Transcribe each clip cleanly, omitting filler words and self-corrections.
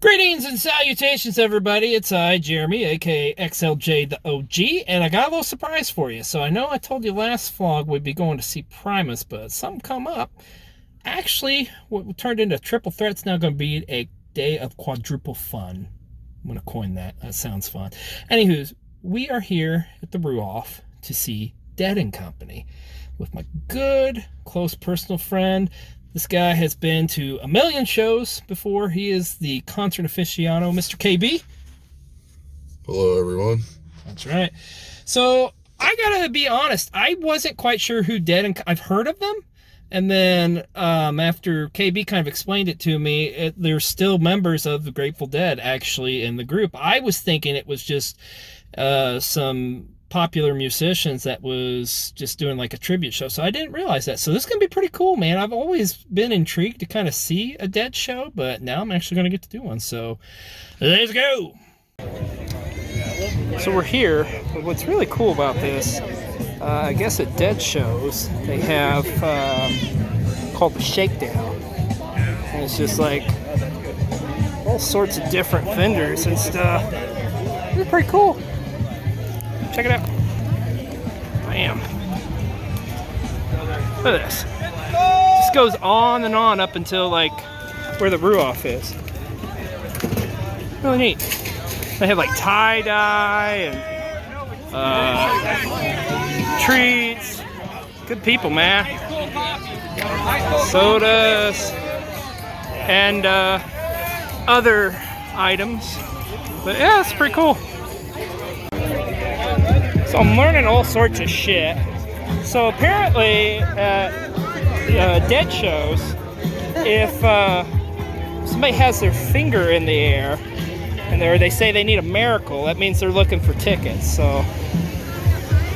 Greetings and salutations, everybody. It's I, Jeremy, aka XLJ the OG, and I got a little surprise for you. So I know I told you last vlog we'd be going to see Primus, but something come up. Actually, what turned into a triple threat's now going to be a day of quadruple fun. I'm going to coin that. That sounds fun. Anywho, we are here at the Ruoff to see Dead & Company with my good, close personal friend. This guy has been to a million shows before. He is the concert aficionado, Mr. KB. Hello, everyone. That's right. So, I gotta be honest, I wasn't quite sure who I've heard of them. And then, after KB kind of explained it to me, there's still members of the Grateful Dead, actually, in the group. I was thinking it was just some popular musicians that was just doing like a tribute show, so I didn't realize that. So this is gonna be pretty cool, man. I've always been intrigued to kind of see a Dead show, but now I'm actually gonna get to do one, so let's go. So we're here. What's really cool about this, I guess at Dead shows they have called the Shakedown, and it's just like all sorts of different vendors and stuff. It's pretty cool. Check it out. Bam. Look at this. This goes on and on up until like where the Ruoff is. Really neat. They have like tie-dye and treats. Good people, man. Sodas and other items. But yeah, it's pretty cool. So I'm learning all sorts of shit. So apparently at Dead shows, if somebody has their finger in the air and they say they need a miracle, that means they're looking for tickets. So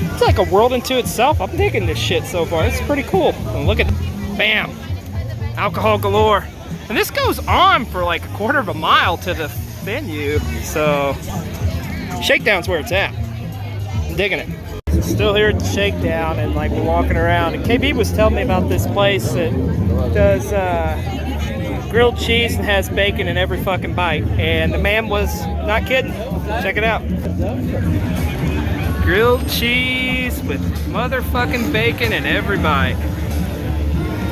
it's like a world unto itself. I'm digging this shit so far. It's pretty cool. And look at, bam, alcohol galore. And this goes on for like a quarter of a mile to the venue. So Shakedown's where it's at. Digging it. Still here at the Shakedown, and like we're walking around, and KB was telling me about this place that does grilled cheese and has bacon in every fucking bite, and the man was not kidding. Check it out. Grilled cheese with motherfucking bacon in every bite.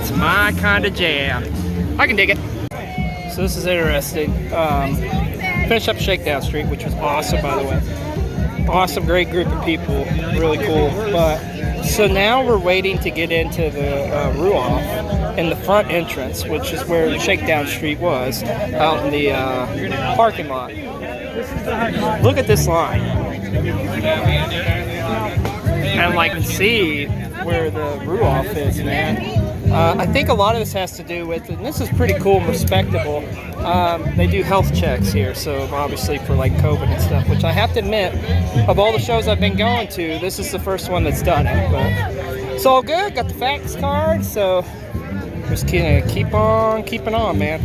It's my kind of jam. I can dig it. So this is interesting. Finished up Shakedown Street, which was awesome, by the way. Awesome, great group of people, really cool. But so now we're waiting to get into the Ruoff in the front entrance, which is where Shakedown Street was, out in the parking lot. Look at this line, and like see where the Ruoff is, man. I think a lot of this has to do with, and this is pretty cool and respectable, they do health checks here, so obviously for like COVID and stuff, which I have to admit, of all the shows I've been going to, this is the first one that's done it, but it's all good. Got the fax card, so just keep on keeping on, man.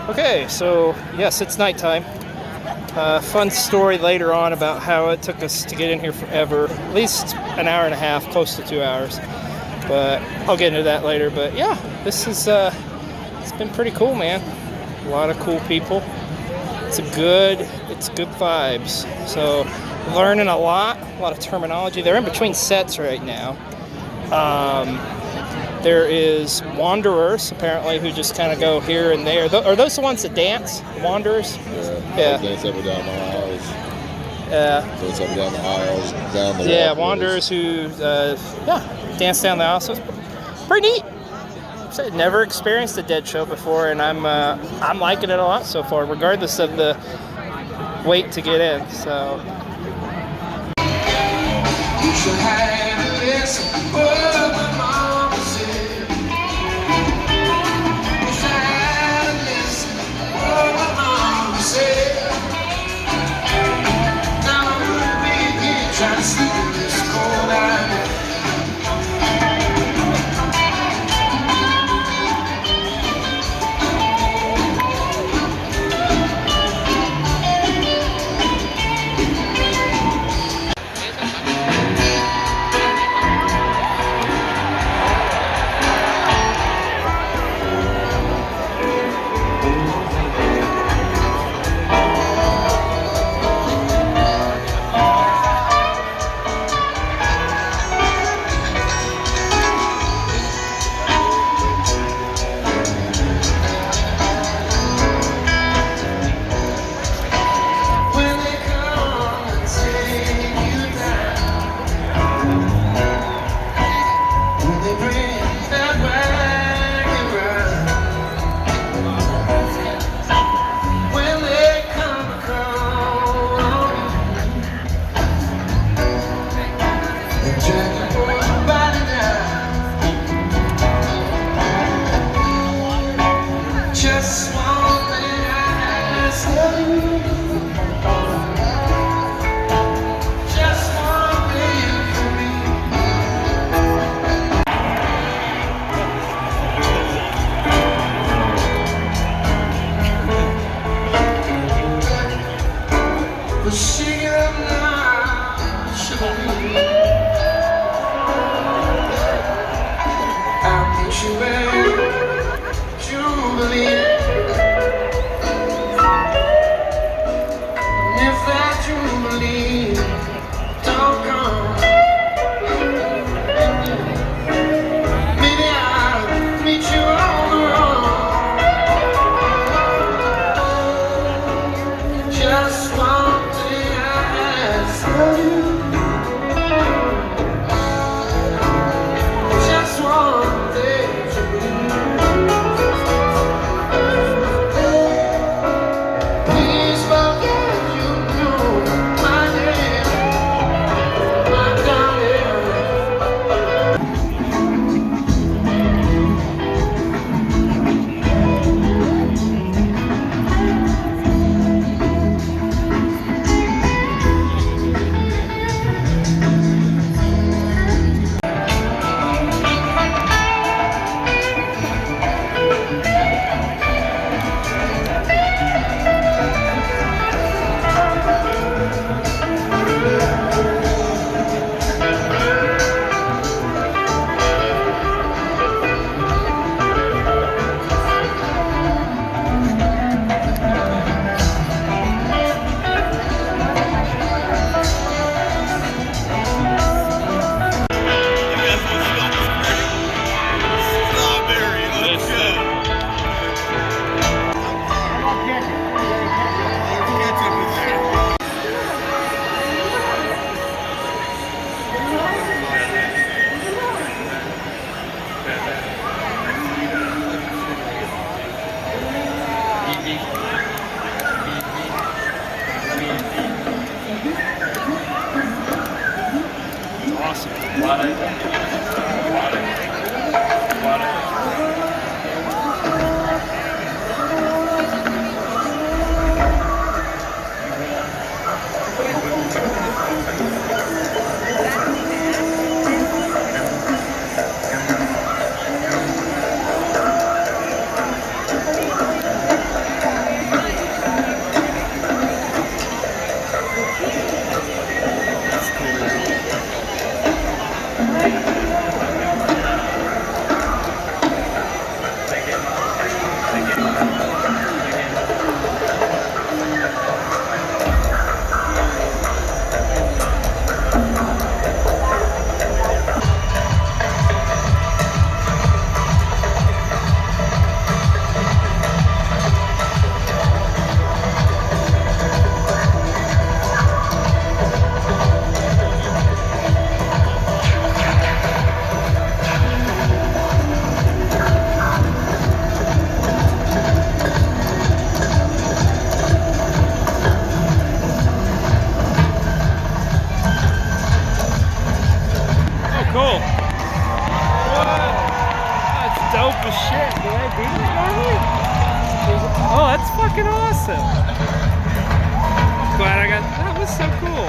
Okay, so yes, it's nighttime. Fun story later on about how it took us to get in here forever, at least an hour and a half, close to 2 hours. But I'll get into that later. But yeah, this is it's been pretty cool, man. A lot of cool people. It's good vibes. So learning a lot of terminology. They're in between sets right now. There is wanderers apparently who just kind of go here and there. Are those the ones that dance? Wanderers? Yeah. Dance up and down the aisles. Yeah. Dance up and down the aisles, down the yeah, wanderers who dance down the aisle. So it's pretty neat. I've never experienced a Dead show before, and I'm liking it a lot so far, regardless of the wait to get in. So. You should have this. Oh, that's fucking awesome. Glad I got, that was so cool.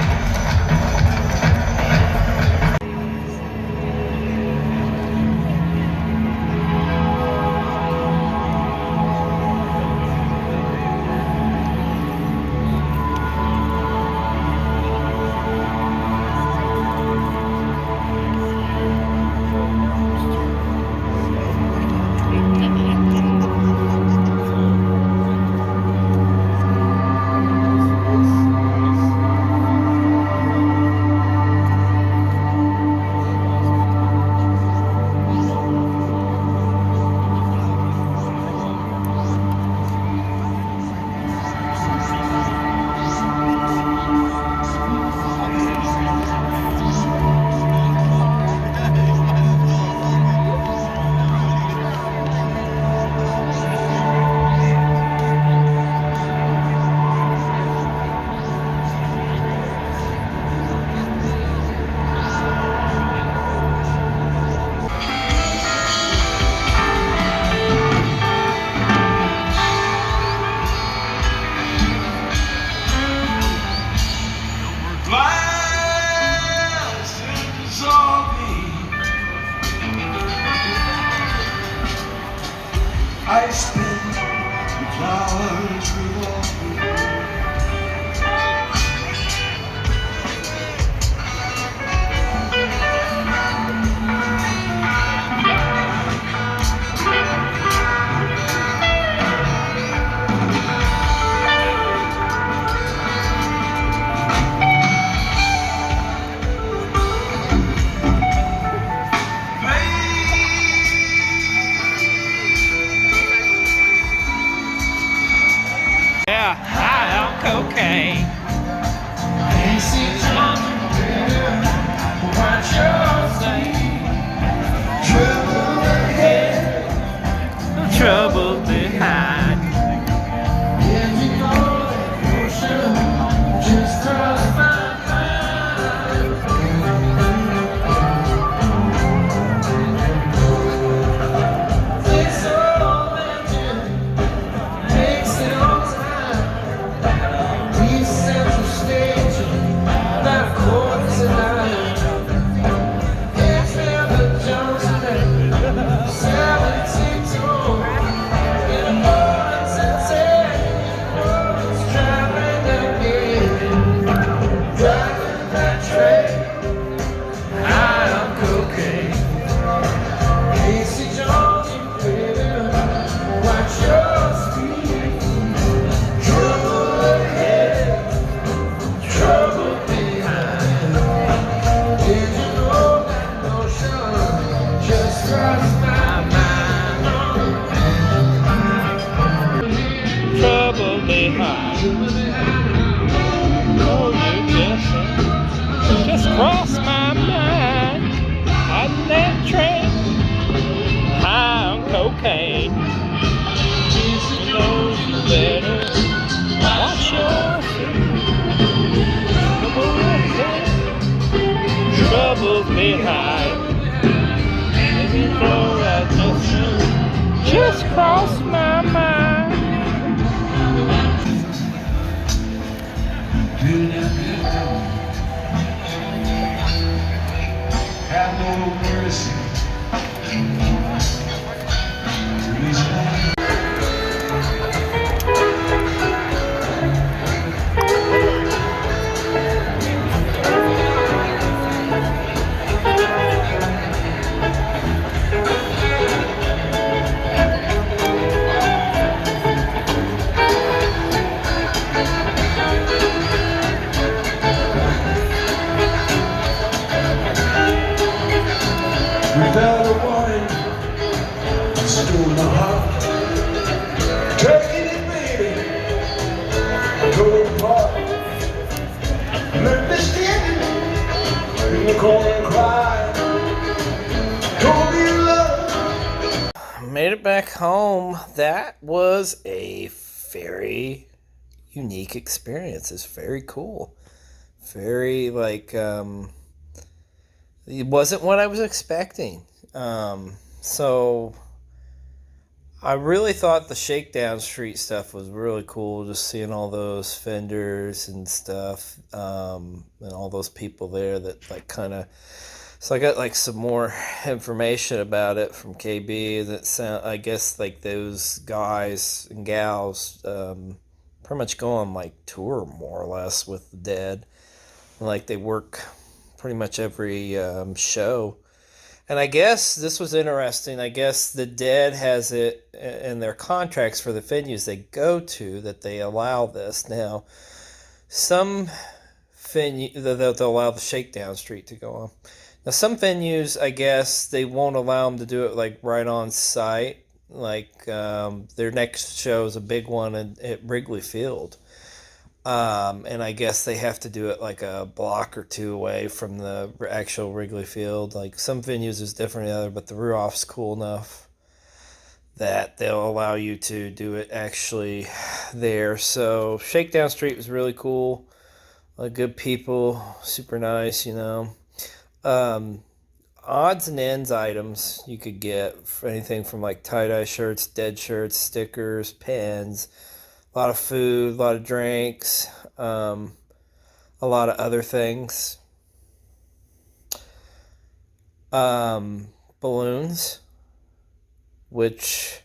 I spin flowers revolve. Yeah, high on cocaine. No trouble behind. Trouble behind. Oh, you just crossed my mind. On that train, high on cocaine. You know you better watch your trouble behind. Maybe though I just crossed my mind. Have no mercy. Without a warning, stole my heart. Taking it, baby, tore it apart. Left me standing in the corner and cried. Told me you love. Made it back home. That was a very unique experience. It's very cool. Very it wasn't what I was expecting. So I really thought the Shakedown Street stuff was really cool, just seeing all those vendors and stuff, and all those people there that like kind of. So I got like some more information about it from KB. That sound, I guess like those guys and gals, pretty much go on like tour more or less with the Dead. Like they work pretty much every show. And I guess this was interesting. I guess the Dead has it in their contracts for the venues they go to that they allow this. Now, some venue they'll allow the Shakedown Street to go on. Now, some venues, I guess, they won't allow them to do it like right on site. Like their next show is a big one at Wrigley Field. And I guess they have to do it like a block or two away from the actual Wrigley Field. Like some venues is different than other, but the Ruoff's cool enough that they'll allow you to do it actually there. So Shakedown Street was really cool. Good people, super nice, you know. Odds and ends items you could get for anything from like tie-dye shirts, Dead shirts, stickers, pens, a lot of food, a lot of drinks, a lot of other things. Balloons, which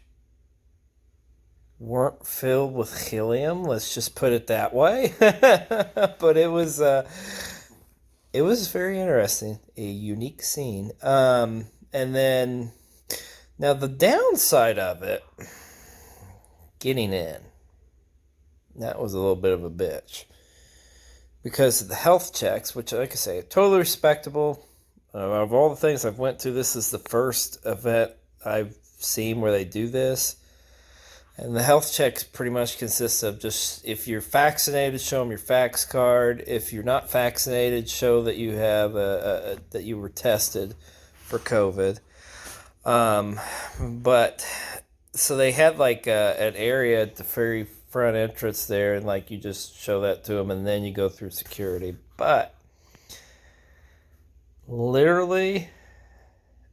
weren't filled with helium. Let's just put it that way. But it was very interesting, a unique scene. And then now the downside of it, getting in. That was a little bit of a bitch because of the health checks, which, like I say, totally respectable. Of all the things I've went to, this is the first event I've seen where they do this. And the health checks pretty much consist of just if you're vaccinated, show them your fax card. If you're not vaccinated, show that you have that you were tested for COVID. But so they had like an area at the very front entrance there, and like you just show that to them, and then you go through security. But literally,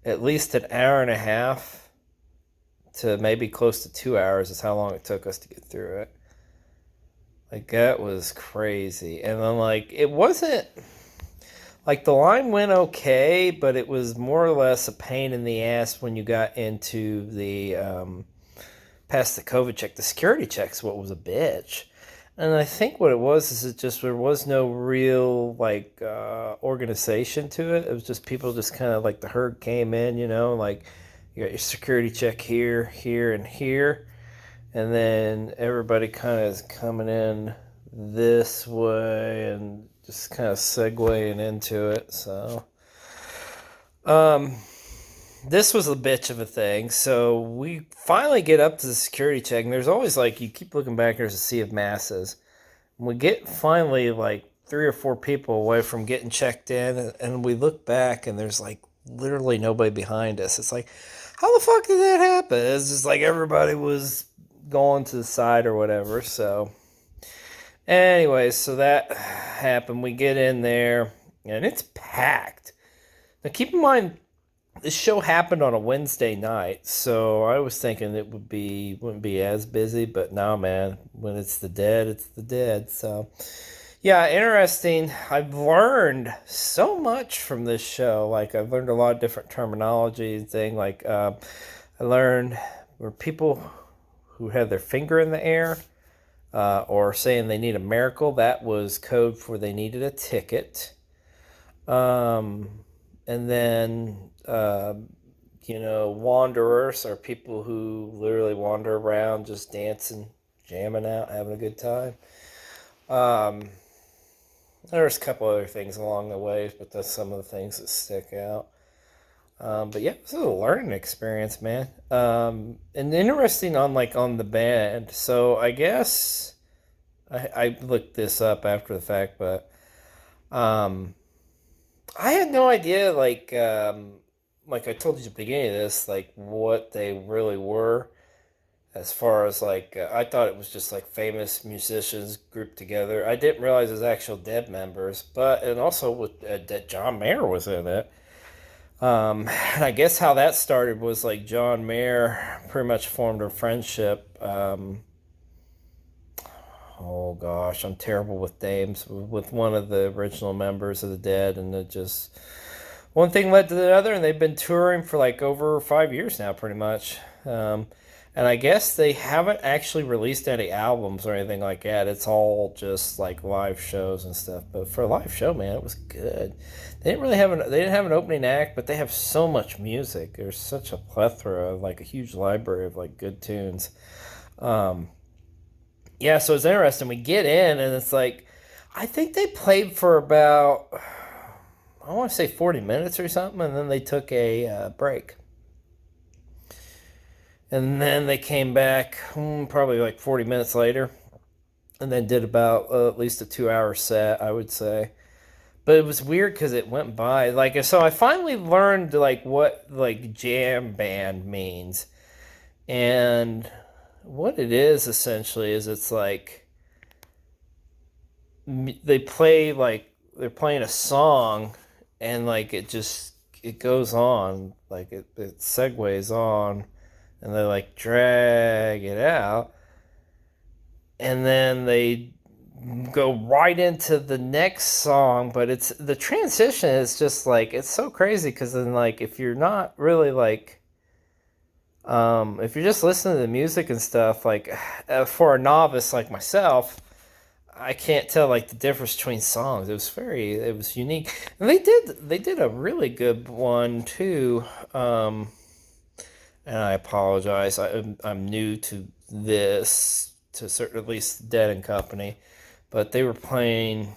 at least an hour and a half to maybe close to 2 hours is how long it took us to get through it. Like that was crazy. And then like it wasn't like the line went okay, but it was more or less a pain in the ass when you got into the past the COVID check. The security check's what was a bitch. And I think what it was is it just there was no real like organization to it. It was just people just kind of like the herd came in, you know, like you got your security check here, here, and here. And then everybody kind of is coming in this way and just kind of segueing into it. So, this was a bitch of a thing. So we finally get up to the security check, and there's always like, you keep looking back, there's a sea of masses. And we get finally like 3 or 4 people away from getting checked in, and we look back, and there's like literally nobody behind us. It's like, how the fuck did that happen? It's just like everybody was going to the side or whatever. So anyway, so that happened. We get in there, and it's packed. Now keep in mind, this show happened on a Wednesday night, so I was thinking it wouldn't be as busy, but no, man, when it's the Dead, it's the Dead. So yeah, interesting. I've learned so much from this show. Like I've learned a lot of different terminology and thing. Like I learned where people who had their finger in the air or saying they need a miracle, that was code for they needed a ticket. And then wanderers are people who literally wander around just dancing, jamming out, having a good time. There's a couple other things along the way, but that's some of the things that stick out. But yeah, this is a learning experience, man. And interesting on the band. So I guess I looked this up after the fact, but I had no idea, like I told you at the beginning of this, like what they really were. As far as I thought it was just like famous musicians grouped together. I didn't realize it was actual Dead members, and also with that John Mayer was in it. And I guess how that started was like John Mayer pretty much formed a friendship. Oh gosh, I'm terrible with names. With one of the original members of the Dead, and it just one thing led to the other, and they've been touring for like over 5 years now, pretty much. And I guess they haven't actually released any albums or anything like that. It's all just like live shows and stuff. But for a live show, man, it was good. They didn't have an opening act, but they have so much music. There's such a plethora of like a huge library of like good tunes. Um, yeah, so it's interesting. We get in, and it's like I think they played for about I want to say 40 minutes or something, and then they took a break. And then they came back probably like 40 minutes later, and then did about at least a 2 hour set, I would say. But it was weird because it went by like so. I finally learned like what like jam band means, and what it is essentially is it's like they play like they're playing a song, and like it goes on like it segues on, and they like drag it out, and then they go right into the next song. But it's the transition is just like it's so crazy because then like if you're not really like if you're just listening to the music and stuff like for a novice like myself, I can't tell like the difference between songs. It was unique, and they did a really good one too. And I apologize. I'm new to this, to certain at least Dead and Company, but they were playing.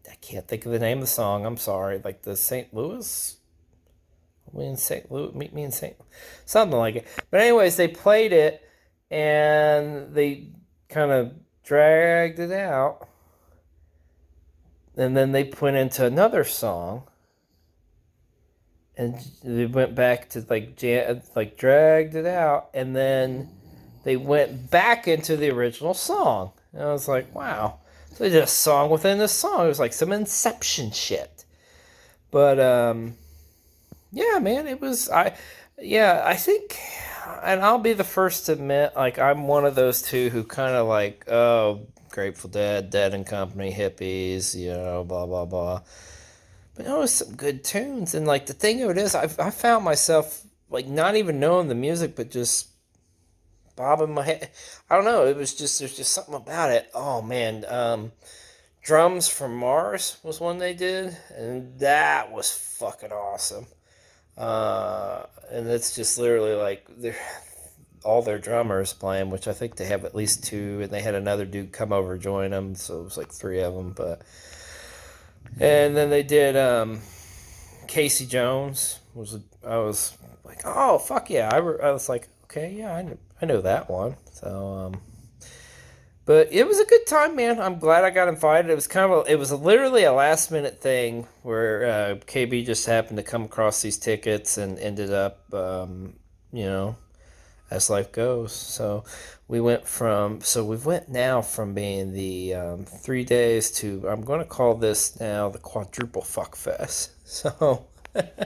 I can't think of the name of the song. I'm sorry. Like the St. Louis. We in St. Louis. Meet me in St. Something like it. But anyways, they played it, and they kind of dragged it out, and then they went into another song, and they went back to like dragged it out, and then they went back into the original song. And I was like, wow. So they did a song within the song. It was like some Inception shit. But yeah, man, I think, and I'll be the first to admit, like I'm one of those two who kind of like, oh, Grateful Dead, Dead and Company, hippies, blah blah blah. But it was some good tunes, and like the thing of it is, I found myself like not even knowing the music, but just bobbing my head. I don't know. It was just there's just something about it. Oh man, Drums from Mars was one they did, and that was fucking awesome. And it's just literally like all their drummers playing, which I think they have at least two, and they had another dude come over join them, so it was like three of them. But and then they did Casey Jones. I was like, oh fuck yeah! I was like, okay, yeah, I know that one. So but it was a good time, man. I'm glad I got invited. It was literally a last minute thing where KB just happened to come across these tickets and ended up, as life goes. So we went now from being the 3 days to, I'm going to call this now the quadruple fuck fest. So, but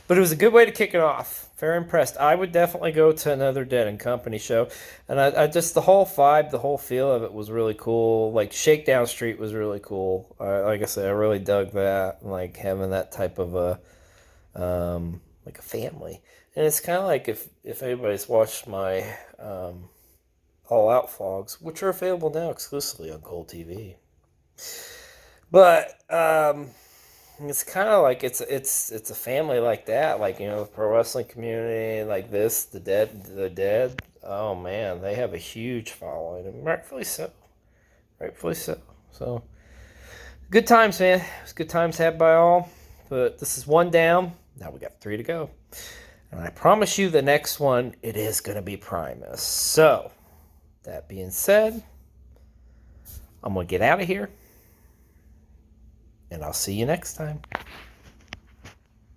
it was a good way to kick it off. Very impressed. I would definitely go to another Dead and Company show. And I just, the whole vibe, the whole feel of it was really cool. Like Shakedown Street was really cool. Like I said, I really dug that. Like having that type of like a family. And it's kind of like if anybody's watched my All Out vlogs, which are available now exclusively on Gold TV. But it's kind of like it's a family like that, like the pro wrestling community, like this, the dead. Oh man, they have a huge following, and rightfully so. So good times, man. It was good times had by all. But this is one down. Now we got 3 to go. And I promise you the next one, it is going to be Primus. So, that being said, I'm going to get out of here. And I'll see you next time.